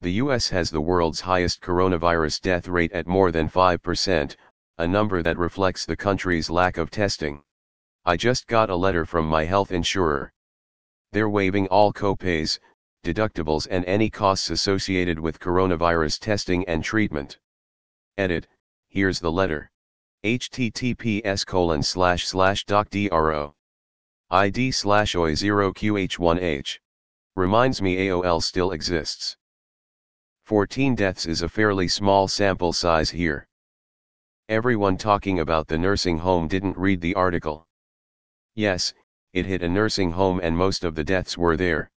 The US has the world's highest coronavirus death rate at more than 5%, a number that reflects the country's lack of testing. I just got a letter from my health insurer. They're waiving all copays, deductibles and any costs associated with coronavirus testing and treatment. Edit, here's the letter. https://doc.dro ID/OI0QH1H. Reminds me AOL still exists. 14 deaths is a fairly small sample size here. Everyone talking about the nursing home didn't read the article. Yes, it hit a nursing home and most of the deaths were there.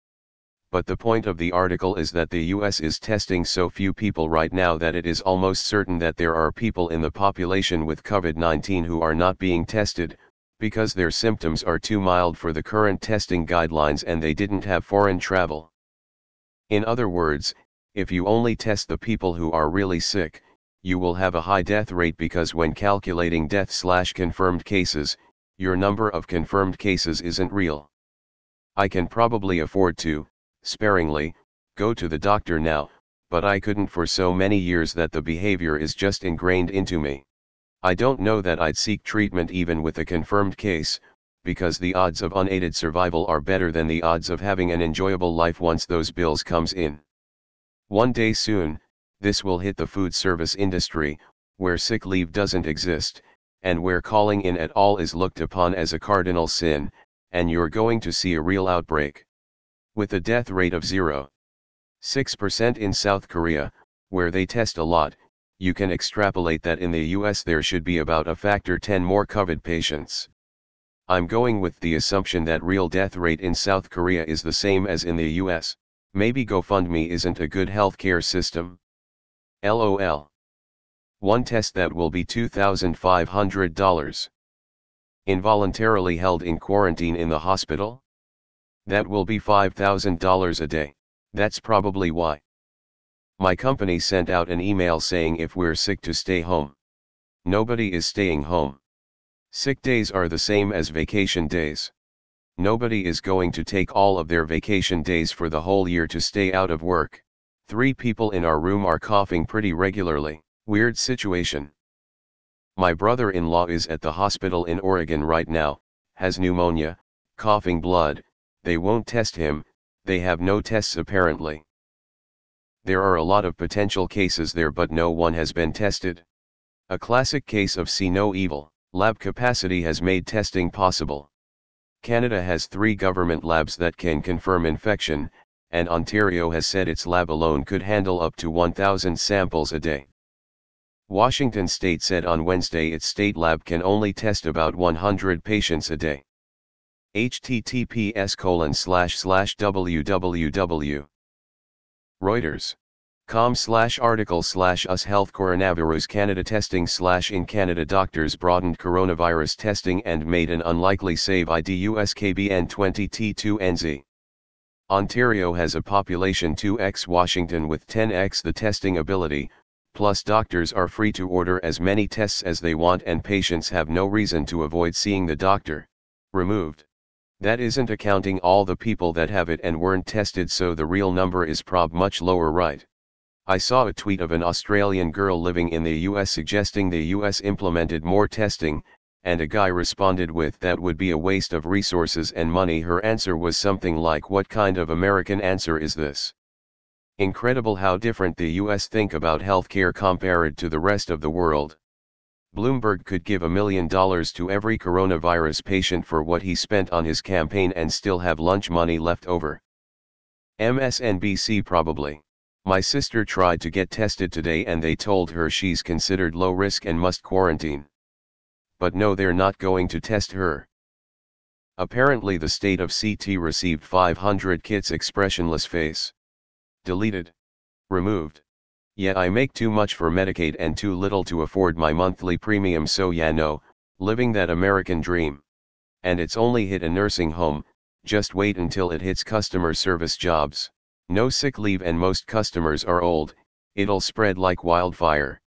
But the point of the article is that the US is testing so few people right now that it is almost certain that there are people in the population with COVID-19 who are not being tested, because their symptoms are too mild for the current testing guidelines and they didn't have foreign travel. In other words, if you only test the people who are really sick, you will have a high death rate because when calculating death/confirmed cases, your number of confirmed cases isn't real. I can probably afford to, sparingly, go to the doctor now, but I couldn't for so many years that the behavior is just ingrained into me. I don't know that I'd seek treatment even with a confirmed case, because the odds of unaided survival are better than the odds of having an enjoyable life once those bills comes in. One day soon, this will hit the food service industry, where sick leave doesn't exist, and where calling in at all is looked upon as a cardinal sin, and you're going to see a real outbreak. With a death rate of 0.6% in South Korea, where they test a lot, you can extrapolate that in the US there should be about a factor 10 more COVID patients. I'm going with the assumption that real death rate in South Korea is the same as in the US. Maybe GoFundMe isn't a good healthcare system. LOL. One test that will be $2,500. Involuntarily held in quarantine in the hospital? That will be $5,000 a day. That's probably why. My company sent out an email saying if we're sick to stay home. Nobody is staying home. Sick days are the same as vacation days. Nobody is going to take all of their vacation days for the whole year to stay out of work. 3 people in our room are coughing pretty regularly. Weird situation. My brother-in-law is at the hospital in Oregon right now, has pneumonia, coughing blood. They won't test him, they have no tests apparently. There are a lot of potential cases there but no one has been tested. A classic case of see no evil. Lab capacity has made testing possible. Canada has 3 government labs that can confirm infection, and Ontario has said its lab alone could handle up to 1,000 samples a day. Washington State said on Wednesday its state lab can only test about 100 patients a day. https://www. Reuters.com/article/US Health Coronavirus Canada testing /in Canada doctors broadened coronavirus testing and made an unlikely save IDUSKBN 20T2NZ. Ontario has a population 2x Washington with 10x the testing ability, plus doctors are free to order as many tests as they want and patients have no reason to avoid seeing the doctor. Removed. That isn't accounting all the people that have it and weren't tested, so the real number is prob much lower, right? I saw a tweet of an Australian girl living in the US suggesting the US implemented more testing, and a guy responded with that would be a waste of resources and money. Her answer was something like, what kind of American answer is this? Incredible how different the US think about healthcare compared to the rest of the world. Bloomberg could give $1 million to every coronavirus patient for what he spent on his campaign and still have lunch money left over. MSNBC probably. My sister tried to get tested today and they told her she's considered low risk and must quarantine. But no, they're not going to test her. Apparently the state of CT received 500 kits. Expressionless face. Deleted. Removed. Yeah, I make too much for Medicaid and too little to afford my monthly premium, so yeah, no, living that American dream. And it's only hit a nursing home, just wait until it hits customer service jobs. No sick leave and most customers are old, it'll spread like wildfire.